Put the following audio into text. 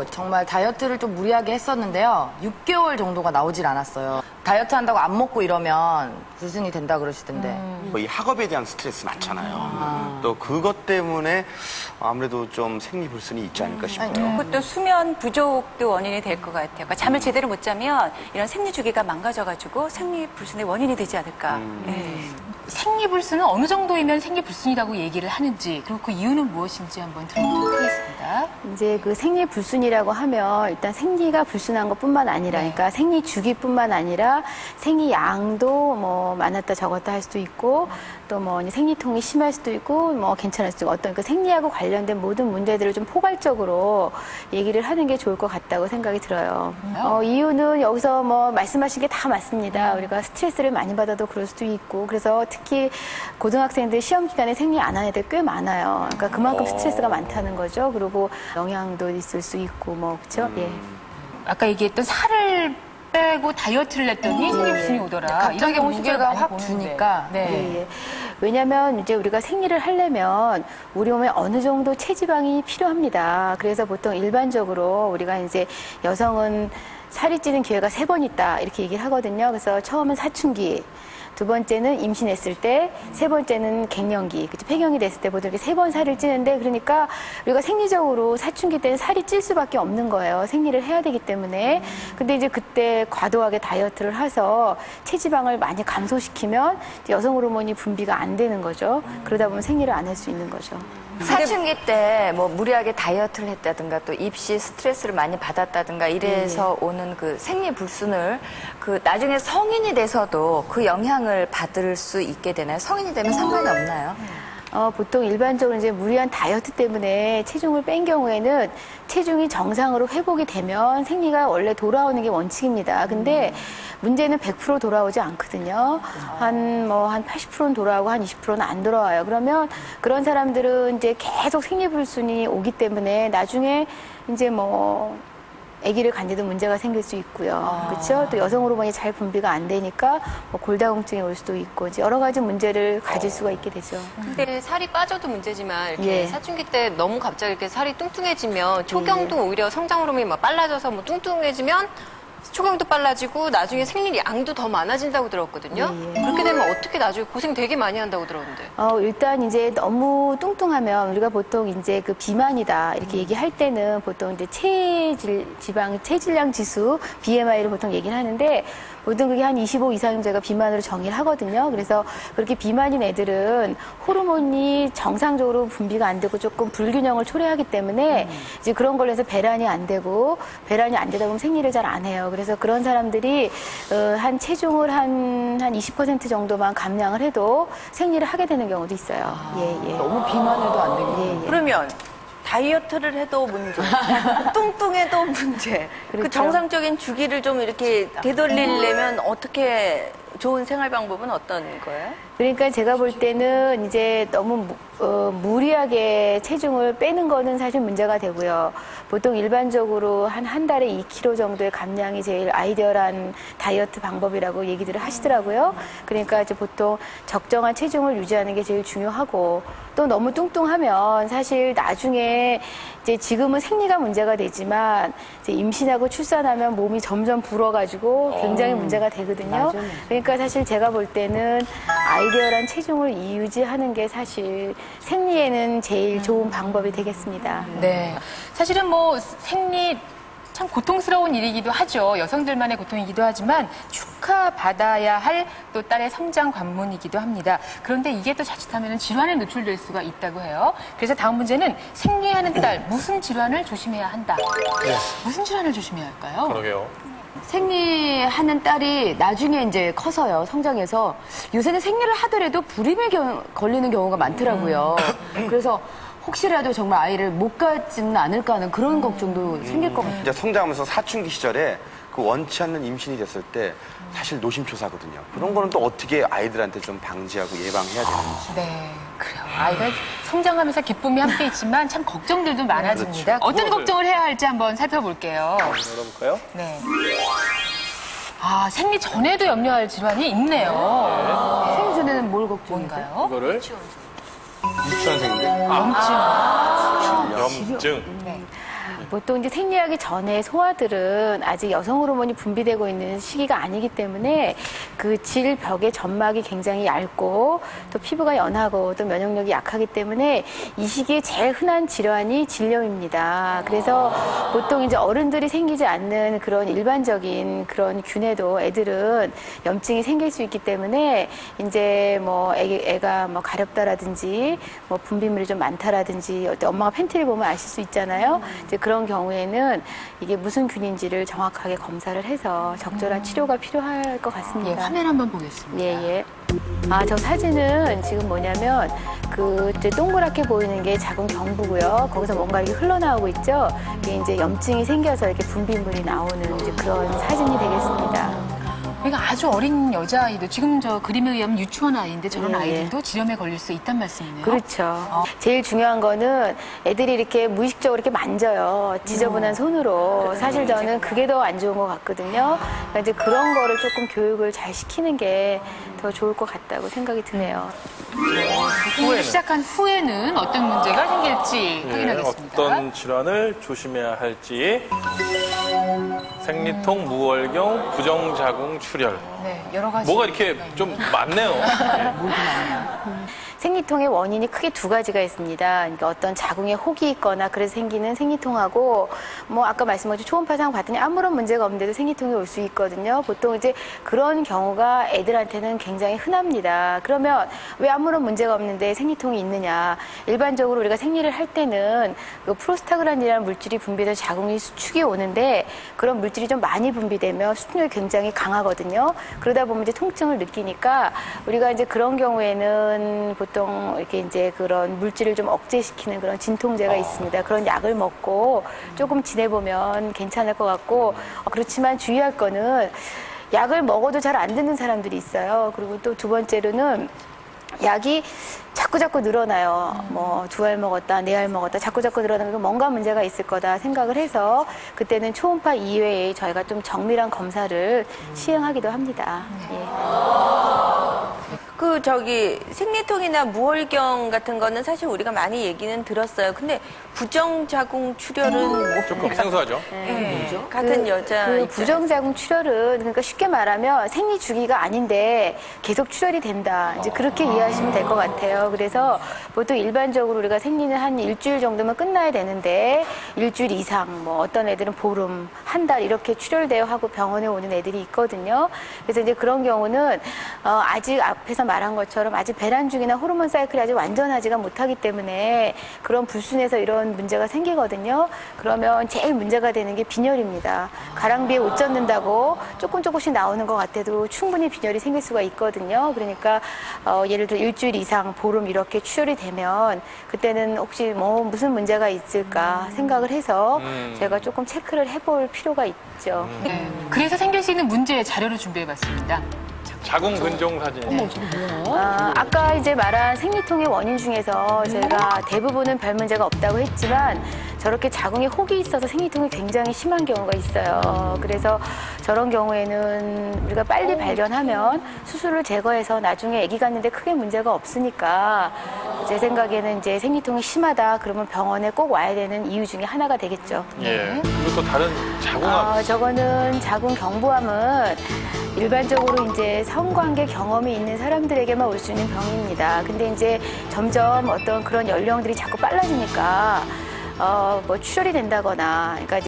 저도 정말 다이어트를 좀 무리하게 했었는데요. 6개월 정도가 나오질 않았어요. 다이어트 한다고 안 먹고 이러면 불순이 된다 그러시던데. 이 학업에 대한 스트레스 많잖아요. 또 그것 때문에 아무래도 좀 생리불순이 있지 않을까 싶어요. 그것도 수면 부족도 원인이 될 것 같아요. 그러니까 잠을 제대로 못 자면 이런 생리주기가 망가져가지고 생리불순의 원인이 되지 않을까. 생리불순은 어느 정도이면 생리불순이라고 얘기를 하는지, 그리고 그 이유는 무엇인지 한번 들어보도록 하겠습니다. 이제 그 생리불순이라고 하면 일단 생리가 불순한 것뿐만 아니라, 그러니까 생리주기뿐만 아니라 생리양도 뭐 많았다 적었다 할 수도 있고, 또 뭐 생리통이 심할 수도 있고, 뭐 괜찮을 수도 있고, 어떤 그 생리하고 관련된 모든 문제들을 좀 포괄적으로 얘기를 하는 게 좋을 것 같다고 생각이 들어요. 이유는 여기서 뭐 말씀하신 게 다 맞습니다. 우리가 스트레스를 많이 받아도 그럴 수도 있고, 그래서 특히 고등학생들 시험 기간에 생리 안 하는 애들 꽤 많아요. 그러니까 그만큼 스트레스가 많다는 거죠. 그리고 영양도 있을 수 있고, 뭐 그렇죠? 예. 아까 얘기했던 살을 빼고 다이어트를 했더니 생리불순이 오더라. 갑자기 이런 무게가 많이 확 보는데. 주니까. 예, 예. 왜냐하면 이제 우리가 생리를 하려면 우리 몸에 어느 정도 체지방이 필요합니다. 그래서 보통 일반적으로 우리가 이제 여성은 살이 찌는 기회가 3번 있다 이렇게 얘기를 하거든요. 그래서 처음은 사춘기, 두 번째는 임신했을 때, 세 번째는 갱년기, 그치? 폐경이 됐을 때 보통 이렇게 3번 살을 찌는데, 그러니까 우리가 생리적으로 사춘기 때는 살이 찔 수밖에 없는 거예요. 생리를 해야 되기 때문에. 근데 이제 그때 과도하게 다이어트를 해서 체지방을 많이 감소시키면 여성 호르몬이 분비가 안 되는 거죠. 그러다 보면 생리를 안 할 수 있는 거죠. 사춘기 때 뭐 무리하게 다이어트를 했다든가 또 입시 스트레스를 많이 받았다든가 이래서 오는 그 생리불순을 그 나중에 성인이 돼서도 그 영향을 받을 수 있게 되나요? 성인이 되면 상관이 없나요? 보통 일반적으로 이제 무리한 다이어트 때문에 체중을 뺀 경우에는 체중이 정상으로 회복이 되면 생리가 원래 돌아오는 게 원칙입니다. 근데 문제는 100% 돌아오지 않거든요. 한 80%는 돌아오고 한 20%는 안 돌아와요. 그러면 그런 사람들은 이제 계속 생리불순이 오기 때문에 나중에 이제 뭐 아기를 갖는데도 문제가 생길 수 있고요. 그렇죠? 또 여성 호르몬이 잘 분비가 안 되니까 뭐 골다공증이 올 수도 있고 이제 여러 가지 문제를 가질 수가 있게 되죠. 근데 살이 빠져도 문제지만 이렇게 예. 사춘기 때 너무 갑자기 이렇게 살이 뚱뚱해지면 초경도 오히려 성장 호르몬이 막 빨라져서 뭐 뚱뚱해지면 초경도 빨라지고 나중에 생리 양도 더 많아진다고 들었거든요. 그렇게 되면 어떻게 나중에 고생 되게 많이 한다고 들었는데. 일단 이제 너무 뚱뚱하면 우리가 보통 이제 그 비만이다 이렇게 얘기할 때는 보통 이제 체질량 지수 BMI를 보통 얘기를 하는데 보통 그게 한 25 이상이면 저희가 비만으로 정의를 하거든요. 그래서 그렇게 비만인 애들은 호르몬이 정상적으로 분비가 안 되고 조금 불균형을 초래하기 때문에 이제 그런 걸로 해서 배란이 안 되고 배란이 안 되다 보면 생리를 잘 안 해요. 그래서 그런 사람들이 한 체중을 한 20% 정도만 감량을 해도 생리를 하게 되는 경우도 있어요. 예. 너무 비만해도 안 되겠네요. 예. 그러면 다이어트를 해도 문제, 뚱뚱해도 문제. 그 그렇죠. 정상적인 주기를 좀 이렇게 되돌리려면 어떻게 좋은 생활 방법은 어떤 거예요? 그러니까 제가 볼 때는 이제 너무 무리하게 체중을 빼는 거는 사실 문제가 되고요. 보통 일반적으로 한 달에 2kg 정도의 감량이 제일 아이디어란 다이어트 방법이라고 얘기들을 하시더라고요. 그러니까 이제 보통 적정한 체중을 유지하는 게 제일 중요하고 또 너무 뚱뚱하면 사실 나중에 이제 지금은 생리가 문제가 되지만 이제 임신하고 출산하면 몸이 점점 불어가지고 굉장히 문제가 되거든요. 그러니까 사실 제가 볼 때는 아이디어란 체중을 유지하는 게 사실 생리에는 제일 좋은 방법이 되겠습니다. 네. 사실은 뭐 생리 참 고통스러운 일이기도 하죠. 여성들만의 고통이기도 하지만 축하받아야 할 또 딸의 성장 관문이기도 합니다. 그런데 이게 또 자칫하면 질환에 노출될 수가 있다고 해요. 그래서 다음 문제는 생리하는 딸, 무슨 질환을 조심해야 한다. 무슨 질환을 조심해야 할까요? 그러게요. 생리하는 딸이 나중에 이제 커서요, 성장해서 요새는 생리를 하더라도 불임에 걸리는 경우가 많더라고요. 그래서 혹시라도 정말 아이를 못 갖지는 않을까 하는 그런 걱정도 생길 것 같아요. 이제 성장하면서 사춘기 시절에 그 원치 않는 임신이 됐을 때 사실 노심초사거든요. 그런 거는 또 어떻게 아이들한테 좀 방지하고 예방해야 되는지. 네, 그래요. 아이가 성장하면서 기쁨이 함께 있지만 참 걱정들도 많아집니다. 그렇죠. 어떤 걱정을 해야 할지 한번 살펴볼게요. 열어볼까요? 네. 아, 생리 전에도 염려할 질환이 있네요. 생리 전에는 뭘 걱정인가요? 뭔가요? 이거를 유치원생인데. 염증. 염증. 네. 보통 이제 생리하기 전에 소아들은 아직 여성 호르몬이 분비되고 있는 시기가 아니기 때문에 그 질벽의 점막이 굉장히 얇고 또 피부가 연하고 또 면역력이 약하기 때문에 이 시기에 제일 흔한 질환이 질염입니다. 그래서 보통 이제 어른들이 생기지 않는 그런 일반적인 그런 균에도 애들은 염증이 생길 수 있기 때문에 이제 뭐 애가 뭐 가렵다라든지 뭐 분비물이 좀 많다라든지 엄마가 팬티를 보면 아실 수 있잖아요. 이제 그런 경우에는 이게 무슨 균인지를 정확하게 검사를 해서 적절한 치료가 필요할 것 같습니다. 예, 화면 한번 보겠습니다. 예, 예. 저 사진은 지금 뭐냐면 이제 동그랗게 보이는 게 작은 경부고요. 거기서 뭔가 이렇게 흘러나오고 있죠. 이게 이제 염증이 생겨서 이렇게 분비물이 나오는 이제 그런 사진이 되겠습니다. 그러니까 아주 어린 여자아이도 지금 저 그림에 의하면 유치원 아이인데 저런 예, 아이들도 질염에 걸릴 수 있단 말씀이네요. 그렇죠. 제일 중요한 거는 애들이 이렇게 무의식적으로 이렇게 만져요. 지저분한 손으로. 사실 저는 그게 더 안 좋은 것 같거든요. 그러니까 이제 그런 거를 조금 교육을 잘 시키는 게 더 좋을 것 같다고 생각이 드네요. 생리를 시작한 후에는 어떤 문제가 생길지 확인하겠습니다. 어떤 질환을 조심해야 할지. 생리통, 무월경, 부정자궁 출혈. 네, 여러 가지. 뭐가 이렇게 좀 많네요. 생리통의 원인이 크게 두 가지가 있습니다. 그러니까 어떤 자궁에 혹이 있거나 그래서 생기는 생리통하고 뭐 아까 말씀하신 초음파상 봤더니 아무런 문제가 없는데도 생리통이 올 수 있거든요. 보통 이제 그런 경우가 애들한테는 굉장히 흔합니다. 그러면 왜 아무런 문제가 없는데 생리통이 있느냐? 일반적으로 우리가 생리를 할 때는 그 프로스타글란딘이라는 물질이 분비돼서 자궁이 수축이 오는데 그런 물질이 좀 많이 분비되면 수축력이 굉장히 강하거든요. 그러다 보면 이제 통증을 느끼니까 우리가 이제 그런 경우에는 보통 이렇게 이제 그런 물질을 좀 억제시키는 그런 진통제가 있습니다. 그런 약을 먹고 조금 지내보면 괜찮을 것 같고 그렇지만 주의할 거는 약을 먹어도 잘 안 듣는 사람들이 있어요. 그리고 또 두 번째로는 약이 자꾸 늘어나요. 뭐 2알 먹었다, 4알 먹었다, 자꾸 늘어나면 뭔가 문제가 있을 거다 생각을 해서 그때는 초음파 이외에 저희가 좀 정밀한 검사를 시행하기도 합니다. 예. 생리통이나 무월경 같은 거는 사실 우리가 많이 얘기는 들었어요. 근데 부정자궁 출혈은 뭐 조금 생소하죠? 같은 여자 그 부정자궁 출혈은 그러니까 쉽게 말하면 생리 주기가 아닌데 계속 출혈이 된다. 이제 그렇게 이해하시면 될 것 같아요. 그래서 보통 일반적으로 우리가 생리는 한 일주일 정도면 끝나야 되는데 일주일 이상, 뭐 어떤 애들은 보름, 한 달 이렇게 출혈돼요 하고 병원에 오는 애들이 있거든요. 그래서 이제 그런 경우는 아직 앞에서 말한 것처럼 아직 배란 중이나 호르몬 사이클이 아직 완전하지가 못하기 때문에 그런 불순에서 이런 문제가 생기거든요. 그러면 제일 문제가 되는 게 빈혈입니다. 가랑비에 옷 젖는다고 조금씩 나오는 것 같아도 충분히 빈혈이 생길 수가 있거든요. 그러니까 예를 들어 일주일 이상, 보름 이렇게 출혈이 되면 그때는 혹시 뭐 무슨 문제가 있을까 생각을 해서 제가 조금 체크를 해볼 필요가 있죠. 네, 그래서 생길 수 있는 문제의 자료를 준비해봤습니다. 자궁 근종 사진. 아까 이제 말한 생리통의 원인 중에서 제가 대부분은 별 문제가 없다고 했지만 저렇게 자궁에 혹이 있어서 생리통이 굉장히 심한 경우가 있어요. 그래서 저런 경우에는 우리가 빨리 발견하면 수술을 제거해서 나중에 아기 갖는데 크게 문제가 없으니까 제 생각에는 이제 생리통이 심하다 그러면 병원에 꼭 와야 되는 이유 중에 하나가 되겠죠. 예. 그리고 또 다른 자궁암. 저거는 자궁 경부암은 일반적으로 이제 성관계 경험이 있는 사람들에게만 올 수 있는 병입니다. 근데 이제 점점 어떤 그런 연령들이 자꾸 빨라지니까 뭐 출혈이 된다거나, 그러니까